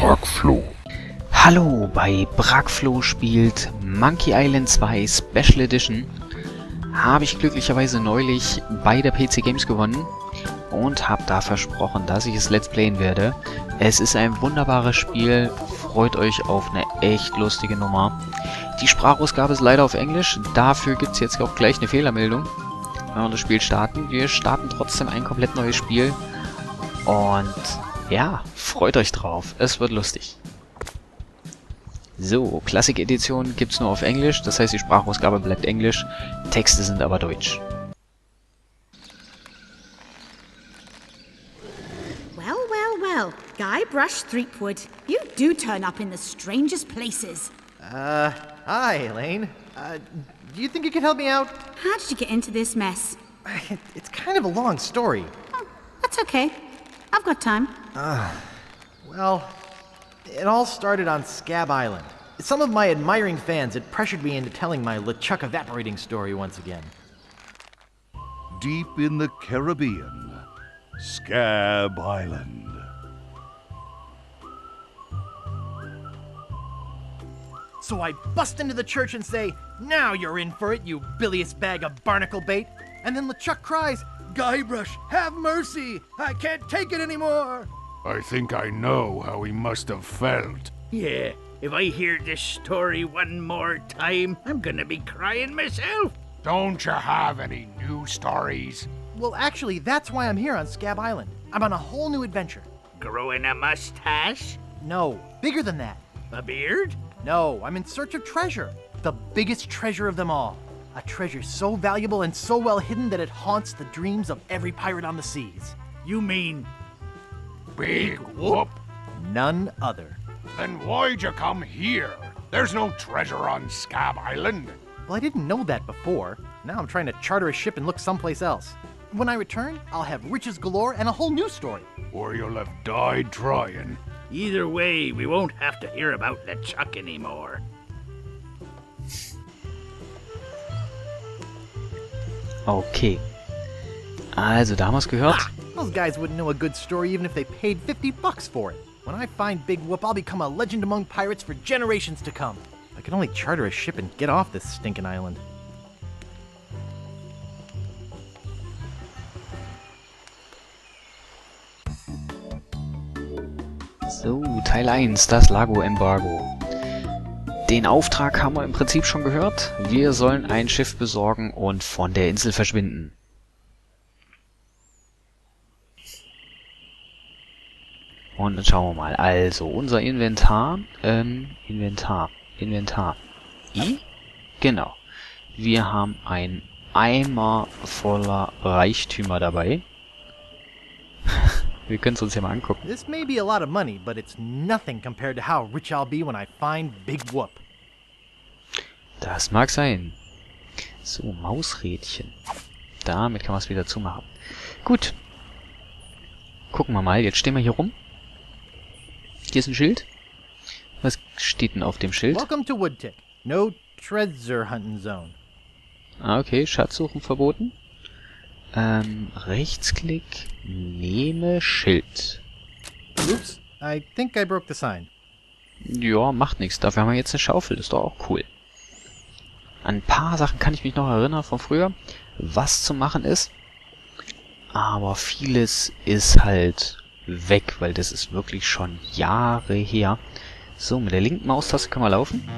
BrackFllo. Hallo, bei BrackFllo spielt Monkey Island 2 Special Edition. Habe ich glücklicherweise neulich bei der PC Games gewonnen und habe da versprochen, dass ich es Let's Playen werde. Es ist ein wunderbares Spiel, freut euch auf eine echt lustige Nummer. Die Sprachausgabe ist leider auf Englisch, dafür gibt es jetzt auch gleich eine Fehlermeldung, wenn wir das Spiel starten. Wir starten trotzdem ein komplett neues Spiel und ja, freut euch drauf, es wird lustig. So, Klassik-Edition gibt es nur auf Englisch, das heißt die Sprachausgabe bleibt Englisch, Texte sind aber Deutsch. Well, well, well. Guybrush Threepwood, you do turn up in the strangest places. Hi, Elaine. Do you think you could help me out? How did you get into this mess? It's kind of a long story. Oh, that's okay. I've got time. Well, it all started on Scab Island. Some of my admiring fans had pressured me into telling my LeChuck evaporating story once again. Deep in the Caribbean, Scab Island. So I bust into the church and say, "Now you're in for it, you bilious bag of barnacle bait." And then LeChuck cries, "Guybrush, have mercy! I can't take it anymore!" I think I know how he must have felt. Yeah, if I hear this story one more time, I'm gonna be crying myself. Don't you have any new stories? Well, actually, that's why I'm here on Scab Island. I'm on a whole new adventure. Growing a mustache? No, bigger than that. A beard? No, I'm in search of treasure. The biggest treasure of them all. A treasure so valuable and so well hidden that it haunts the dreams of every pirate on the seas. You mean Big whoop? None other. Then why'd you come here? There's no treasure on Scab Island. Well, I didn't know that before. Now I'm trying to charter a ship and look someplace else. When I return, I'll have riches galore and a whole new story. Or you'll have died trying. either way, we won't have to hear about LeChuck anymore. Okay. Also, da haben wir es gehört. Those guys wouldn't know a good story even if they paid $50 for it. When I find Big Whoop, I'll become a legend among pirates for generations to come. I can only charter a ship and get off this stinking island. So, Teil 1, das Largo-Embargo. Den Auftrag haben wir im Prinzip schon gehört. Wir sollen ein Schiff besorgen und von der Insel verschwinden. Und dann schauen wir mal. Also, unser Inventar. Inventar. I? Genau. Wir haben einen Eimer voller Reichtümer dabei. Wir können es uns ja mal angucken. This may be a lot of money, but it's nothing compared to how rich I'll be when I find Big Whoop. Das mag sein. So, Mausrädchen. Damit kann man es wieder zumachen. Gut. Gucken wir mal. Jetzt stehen wir hier rum. Hier ist ein Schild. Was steht denn auf dem Schild? Welcome to Woodtick. No treasure hunting zone. Ah, okay. Schatzsuchen verboten. Rechtsklick. Nehme Schild. Oops, I think I broke the sign. Ja, macht nichts. Dafür haben wir jetzt eine Schaufel. Ist doch auch cool. An ein paar Sachen kann ich mich noch erinnern von früher, was zu machen ist. Aber vieles ist halt weg, weil das ist wirklich schon Jahre her. So, mit der linken Maustaste können wir laufen.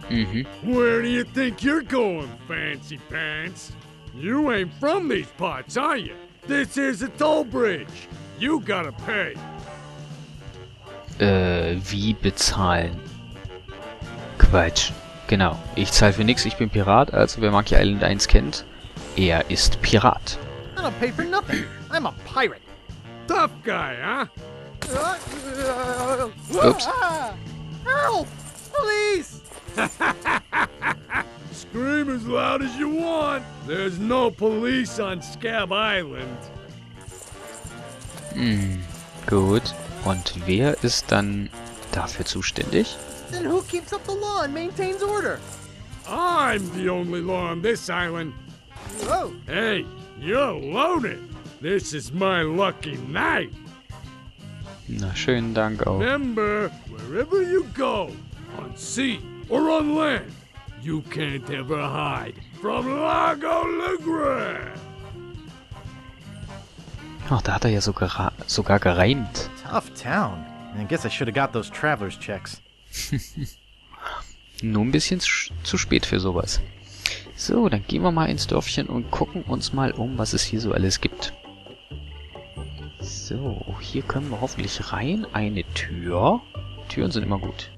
Mhm. Where do you think you're going, fancy pants? You ain't from these parts, are you? This is a toll bridge. You gotta pay. Wie bezahlen? Quatsch. Genau. Ich zahle für nichts, ich bin Pirat, also wer Monkey Island 1 kennt, er ist Pirat. I don't pay for nothing. I'm a pirate. Tough guy, huh? Oops. Help! Police! Scream as loud as you want. There's no police on Scab Island. Gut. Und wer ist dann dafür zuständig? Then who keeps up the law and maintains order? I'm the only law on this island. Whoa! Hey, you're loaded. This is my lucky night. Na, schönen Dank auch. Remember, Wherever you go, on sea or on land, you can't ever hide from Largo LeGrand. Ach, da hat er ja sogar gereimt. Tough town. I guess I should have got those traveler's checks. Nur ein bisschen zu spät für sowas. So, dann gehen wir mal ins Dörfchen und gucken uns mal um, was es hier so alles gibt. So, hier können wir hoffentlich rein. Eine Tür. Türen sind immer gut.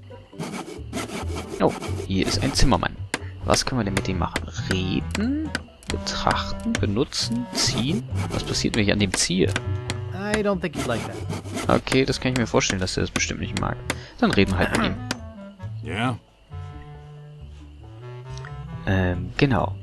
Oh, hier ist ein Zimmermann. Was können wir denn mit dem machen? Reden, betrachten, benutzen, ziehen? Was passiert, wenn ich an dem ziehe? I don't think you'd like that. Okay, das kann ich mir vorstellen, dass er das bestimmt nicht mag. Dann reden wir halt mit ihm. Yeah? Genau.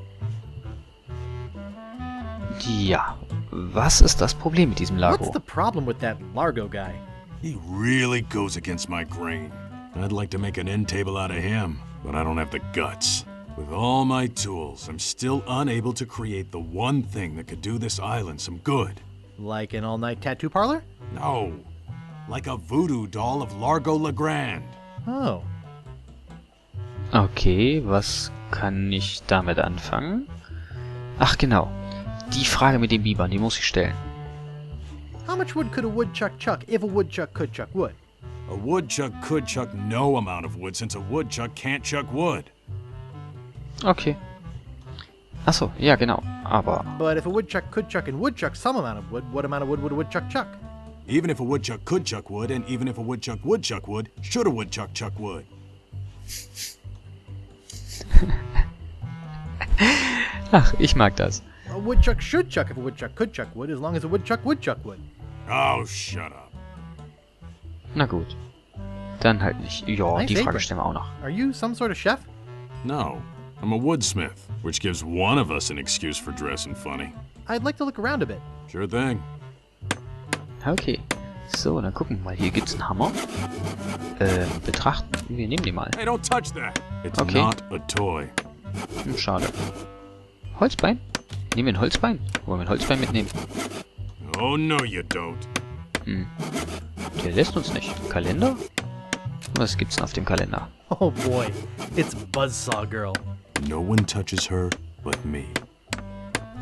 Ja, was ist das Problem mit diesem Largo? What's the problem with that Largo guy? He really goes against my grain. I'd like to make an end table out of him, but I don't have the guts. With all my tools, I'm still unable to create the one thing that could do this island some good. Like an all-night tattoo parlor? No, like a voodoo doll of Largo LeGrand. Oh. Okay, was kann ich damit anfangen? Ach genau, die Frage mit den Bibern, die muss ich stellen. How much wood could a woodchuck chuck if a woodchuck could chuck wood? A woodchuck could chuck no amount of wood since a woodchuck can't chuck wood. Okay. Achso, ja genau, aber... But if a woodchuck could chuck and would chuck some amount of wood, what amount of wood would a woodchuck chuck? Even if a woodchuck could chuck wood, and even if a woodchuck would chuck wood, should a woodchuck chuck wood? Ach, ich mag das. A woodchuck should chuck if a woodchuck could chuck wood, as long as a woodchuck would chuck wood. Oh, shut up. Na gut. Dann halt nicht. Ja, Nice die Frage apron. stellen wir auch noch. Are you some sort of chef? No, I'm a woodsmith, which gives one of us an excuse for dressing funny. I'd like to look around a bit. Sure thing. Okay. So, dann gucken wir mal. Hier gibt's einen Hammer. Betrachten. Wir nehmen den mal. Hey, don't touch that. It's Okay. not a toy. Schade. Holzbein? Nehmen wir ein Holzbein? Wollen wir ein Holzbein mitnehmen? Oh, no, you don't. Der lässt uns nicht. Kalender? Was gibt's denn auf dem Kalender? Oh boy, it's Buzzsaw Girl. No one touches her but me.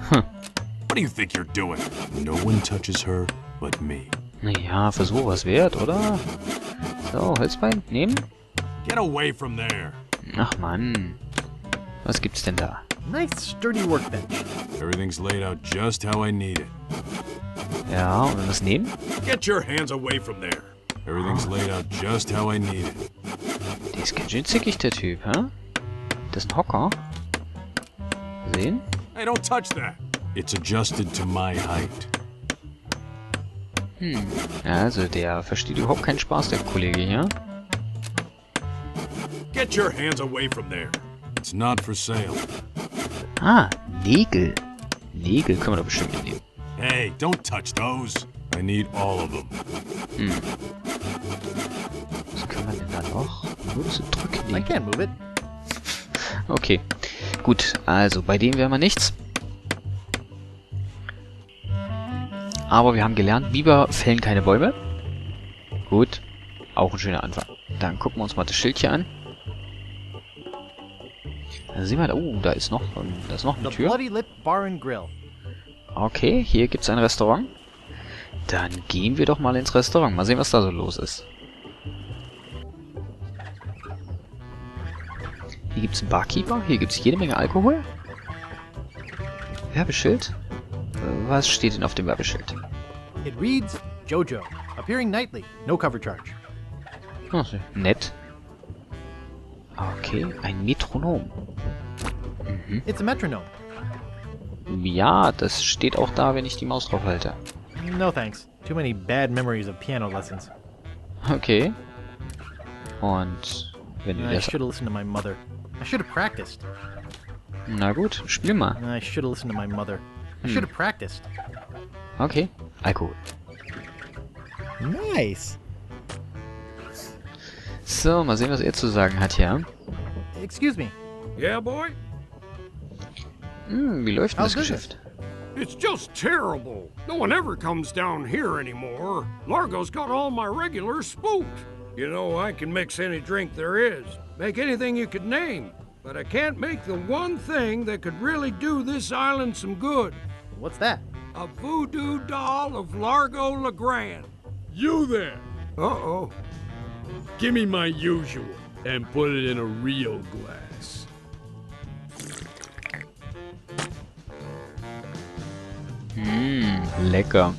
Hm. What do you think you're doing? No one touches her but me. Naja, Versuch was wert, oder? So, Holzbein nehmen? Get away from there. Ach Mann. Was gibt's denn da? Nice sturdy workbench. Everything's laid out just how I need it. Ja, und wenn wir es nehmen? Get your hands away from there. Everything's laid out just how I need it. Der ist ganz schön zickig, der Typ, hä? Das ist ein Hocker. Sehen? Hey, don't touch that. It's adjusted to my height. Ja, also der versteht überhaupt keinen Spaß, der Kollege hier. Get your hands away from there. It's not for sale. Ah, Nägel. Nägel können wir doch bestimmt mitnehmen. Hey, don't touch those. I need all of them. Was können wir denn da noch? Nur zu drücken. I can't move it. Okay. Gut, also bei dem wären wir nichts. Aber wir haben gelernt, Biber fällen keine Bäume. Gut. Auch ein schöner Anfang. Dann gucken wir uns mal das Schild hier an. Da sehen wir, oh, da ist noch eine The Tür. Bloody Lip Bar and Grill. Okay, hier gibt es ein Restaurant. Dann gehen wir doch mal ins Restaurant. Mal sehen, was da so los ist. Hier gibt es einen Barkeeper. Hier gibt es jede Menge Alkohol. Werbeschild. Was steht denn auf dem Werbeschild? It reads, Jojo, appearing nightly, no cover charge. Oh, nett. Okay, ein Metronom. It's a metronome. Ja, das steht auch da, wenn ich die Maus drauf halte. No thanks. Too many bad memories of piano lessons. Okay. Und wenn du I das... should have listened to my mother. I should have practiced. Na gut, spiel mal. I should have listened to my mother. I should have practiced. Okay, Alkohol. Nice. So, mal sehen, was er zu sagen hat hier. Excuse me. Yeah, boy? Wie läuft denn das How's business? Geschäft? It's just terrible. No one ever comes down here anymore. Largo's got all my regulars spooked. You know, I can mix any drink there is, make anything you could name, but I can't make the one thing that could really do this island some good. What's that? A voodoo doll of Largo LeGrand. You there! Uh-oh. Give me my usual and put it in a real glass. Lecker.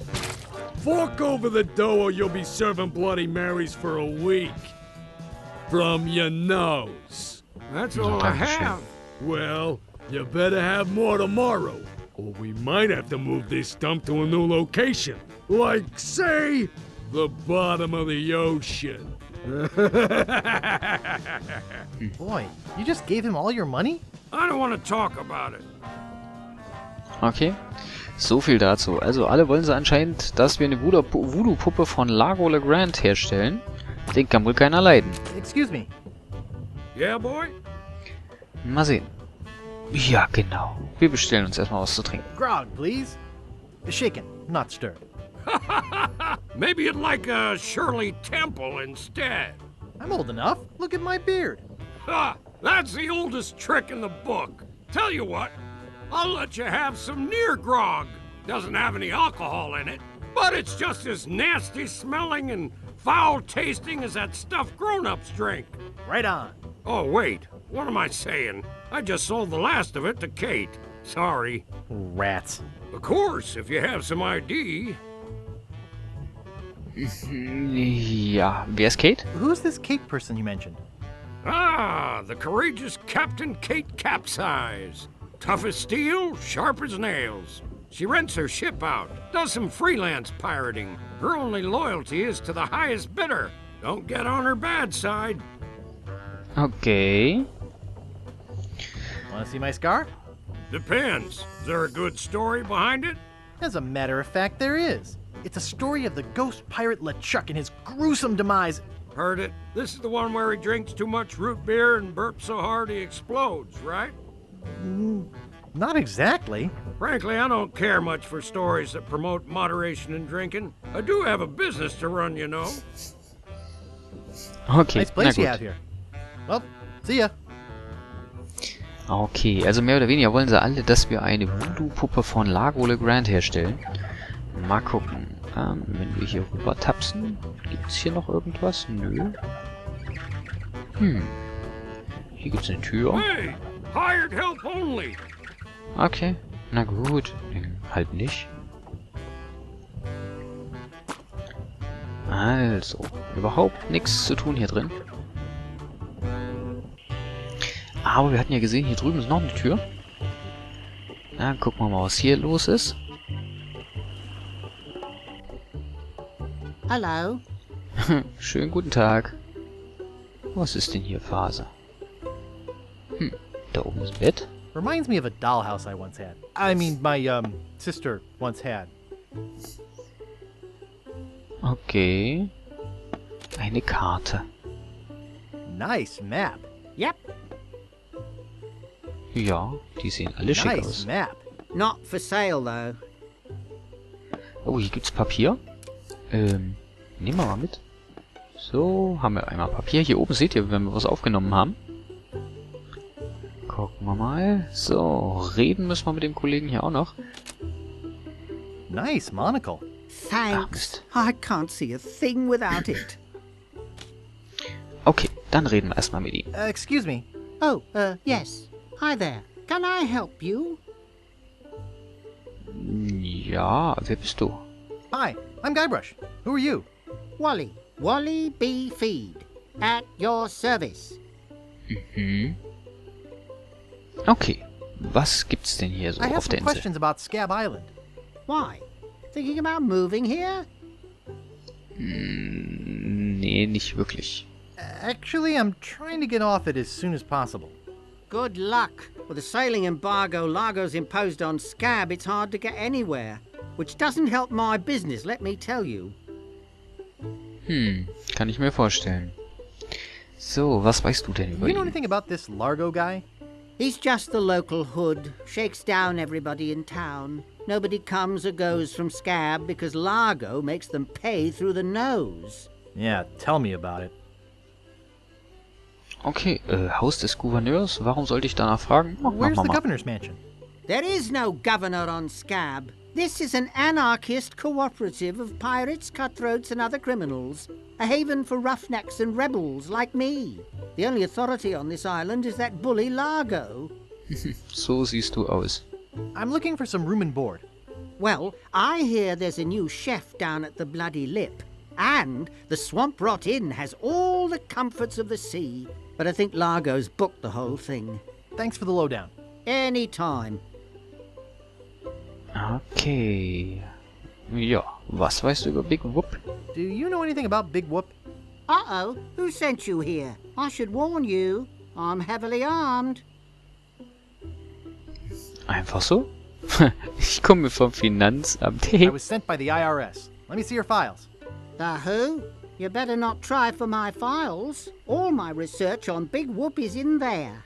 Fork over the dough or you'll be serving Bloody Marys for a week. From your nose. That's all I have. Well, you better have more tomorrow, or we might have to move this dump to a new location. Like, say, the bottom of the ocean. Boy, you just gave him all your money? I don't want to talk about it. Okay. So viel dazu. Also alle wollen sie anscheinend, dass wir eine Voodoo-Puppe von Largo LeGrand herstellen. Den kann wohl keiner leiden. Excuse me. Yeah, boy? Mal sehen. Ja, genau. Wir bestellen uns erstmal was zu trinken. Grog, please. Shaken, not stirred. Maybe you'd like a Shirley Temple instead. I'm old enough. Look at my beard. Ha! That's the oldest trick in the book. Tell you what, I'll let you have some near grog. Doesn't have any alcohol in it, but it's just as nasty smelling and foul tasting as that stuff grown-ups drink. Right on. Oh, wait. What am I saying? I just sold the last of it to Kate. Sorry. Rats. Of course, if you have some ID. Ja, wer ist Kate? Who's this Kate person you mentioned? Ah, the courageous Captain Kate Capsize. Tough as steel, sharp as nails. She rents her ship out, does some freelance pirating. Her only loyalty is to the highest bidder. Don't get on her bad side. Okay. Want to see my scar? Depends. Is there a good story behind it? As a matter of fact, there is. It's a story of the ghost pirate LeChuck and his gruesome demise. Heard it. This is the one where he drinks too much root beer and burps so hard he explodes, right? Not exactly. Frankly, I don't care much for stories that promote moderation in drinking. I do have a business to run, you know. Okay, Nice na place you gut. have here. Well, see ya. Okay, also mehr oder weniger wollen sie alle, dass wir eine Voodoo-Puppe von Largo LeGrand herstellen. Mal gucken. Wenn wir hier rüber tapsen, gibt es hier noch irgendwas? Nö. Hier gibt es eine Tür. Hey, hired help only. Okay, na gut. Halt nicht. Also, überhaupt nichts zu tun hier drin. Aber wir hatten ja gesehen, hier drüben ist noch eine Tür. Na, gucken wir mal, was hier los ist. Hello. Schönen guten Tag. Was ist denn hier Phase? Da oben ist ein Bett. Reminds me of a dollhouse I once had. I mean, my, sister once had. Okay. Eine Karte. Nice map. Yep, Ja, die sehen alle schick Nice aus. map. not for sale though. Oh, hier gibt's Papier. Nehmen wir mal mit. So, haben wir einmal Papier. Hier oben seht ihr, wenn wir was aufgenommen haben. Gucken wir mal. So, reden müssen wir mit dem Kollegen hier auch noch. Nice monocle. Thanks. I can't see a thing without it. Okay, dann reden wir erstmal mit ihm. Excuse me. Oh, yes. Hi there. Can I help you? Ja, wer bist du? Hi, I'm Guybrush. Who are you? Wally. Wally B. Feed. At your service. Okay, was gibt's denn hier so I have auf der some Insel? questions about Scab Island. Why? Thinking about moving here? Nee, nicht wirklich. Actually, I'm trying to get off it as soon as possible. Good luck. With the sailing embargo Largo's imposed on Scab, it's hard to get anywhere. Which doesn't help my business, let me tell you. Kann ich mir vorstellen. So, was weißt du denn über You know ihn? anything about this Largo guy? He's just the local hood, shakes down everybody in town. Nobody comes or goes from Scab because Largo makes them pay through the nose. Yeah, tell me about it. Okay, Haus des Gouverneurs. Warum sollte ich danach fragen? Mach Where's the mal. governor's mansion? There is no governor on Scab. This is an anarchist cooperative of pirates, cutthroats and other criminals. A haven for roughnecks and rebels like me. The only authority on this island is that bully Largo. So siehst du aus. I'm looking for some room and board. Well, I hear there's a new chef down at the Bloody Lip. And the Swamp Rot Inn has all the comforts of the sea. But I think Largo's booked the whole thing. Thanks for the lowdown. Any time. Okay. Ja, was weißt du über Big Whoop? Do you know anything about Big Whoop? Uh-oh, who sent you here? I should warn you, I'm heavily armed. Einfach so? Ich komme vom Finanzamt. I was sent by the IRS. Let me see your files. The who? You better not try for my files. All my research on Big Whoop is in there.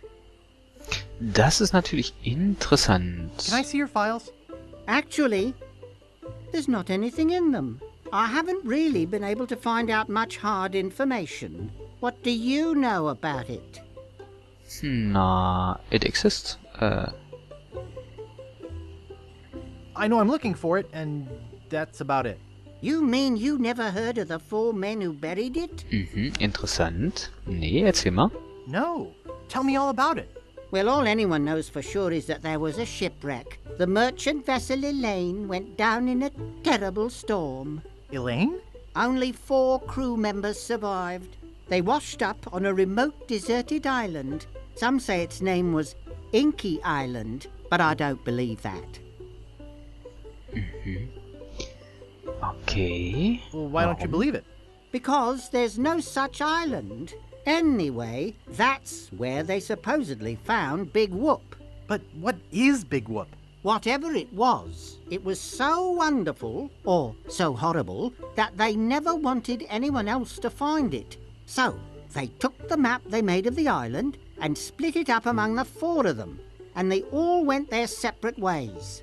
Das ist natürlich interessant. Can I see your files? Actually, there's not anything in them. I haven't really been able to find out much hard information. What do you know about it? Na, it exists. I know I'm looking for it, and that's about it. You mean you never heard of the 4 men who buried it? Interessant. Nee, erzähl mal. No. Tell me all about it. Well, all anyone knows for sure is that there was a shipwreck. The merchant vessel Elaine went down in a terrible storm. Elaine? Only 4 crew members survived. They washed up on a remote deserted island. Some say its name was Inky Island, but I don't believe that. Okay. Well, why don't you believe it? Because there's no such island. Anyway, that's where they supposedly found Big Whoop. But what is Big Whoop? Whatever it was so wonderful, or so horrible, that they never wanted anyone else to find it. So, they took the map they made of the island and split it up among the 4 of them, and they all went their separate ways.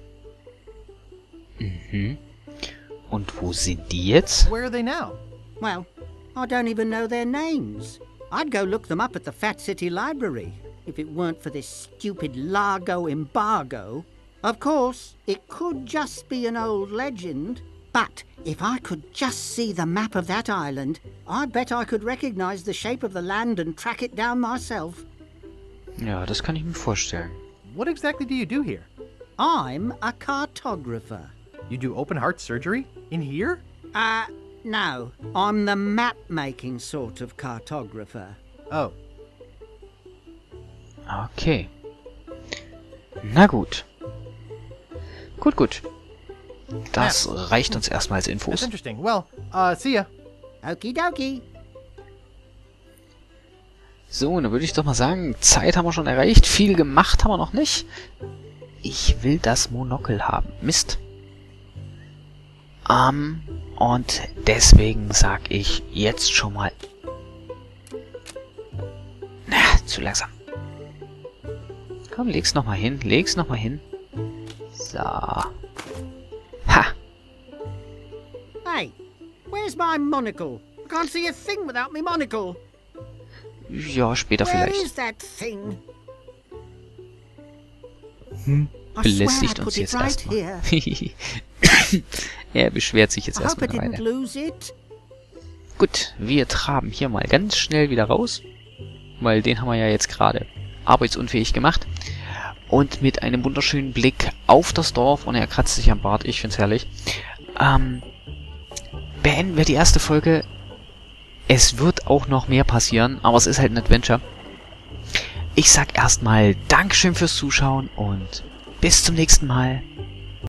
Und wo sind die jetzt? Where are they now? Well, I don't even know their names. I'd go look them up at the Fat City Library, if it weren't for this stupid Largo embargo. Of course, it could just be an old legend, but if I could just see the map of that island, I bet I could recognize the shape of the land and track it down myself. Ja, das kann ich mir vorstellen. What exactly do you do here? I'm a cartographer. You do open heart surgery? In here? No, I'm the map-making sort of cartographer. Oh. Okay. Na gut. Gut. Das reicht uns erstmal als That's Infos. interesting. Well, see ya. Okie dokie. So, dann würde ich doch mal sagen, Zeit haben wir schon erreicht. Viel gemacht haben wir noch nicht. Ich will das Monokel haben. Mist. Und deswegen sag ich jetzt schon mal... Na, zu langsam. Komm, leg's nochmal hin. So. Ha! Hey, where's my monocle? I can't see a thing without my monocle. Ja, später Where vielleicht. is that thing? Belästigt uns jetzt erstmal. Er beschwert sich jetzt I hope I erstmal eine didn't Weile. lose it. Gut, wir traben hier mal ganz schnell wieder raus. Weil den haben wir ja jetzt gerade arbeitsunfähig gemacht. Und mit einem wunderschönen Blick auf das Dorf, und er kratzt sich am Bart, ich find's herrlich, beenden wir die erste Folge. Es wird auch noch mehr passieren, aber es ist halt ein Adventure. Ich sag erstmal Dankeschön fürs Zuschauen und bis zum nächsten Mal.